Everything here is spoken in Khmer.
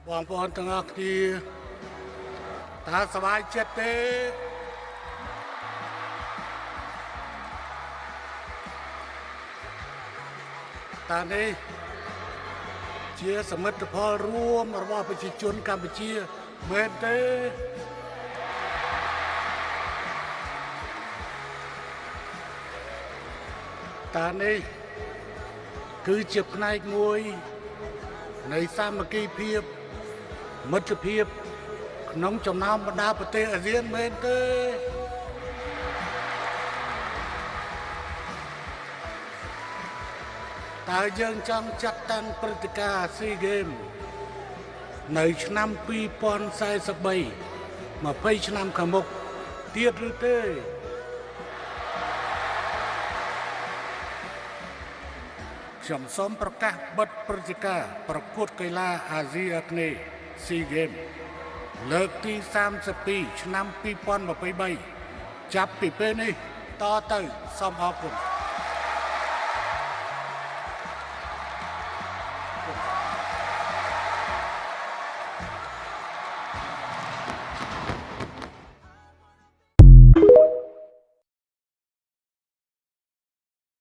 បងប្អូនទាំងអស់គ្នាតើសប្បាយចិត្តទេតើនេះជាសមិទ្ធផលរួមរបស់ប្រជាជនកម្ពុជាមែនទេតើនេះគឺជាផ្នែកមួយនៃសាមគ្គីភាពមិត្តភាពក្នុងចំណោមបណ្ដាប្រទេសអាស៊ានមែនទេតើយើងចង់ចាត់តាំងព្រឹត្តិការណ៍ SEA Games នៅឆ្នាំ2043 20ឆ្នាំខាងមុខទៀតឬទេខ្ញុំសូមប្រកាសបិទព្រឹត្តិការណ៍ប្រកួតកីឡាអាស៊ីអាគ្នេយ៍ SEA Games លើកទី32ឆ្នាំ2023ចាប់ពីពេលនេះតទៅសូមអរគុណ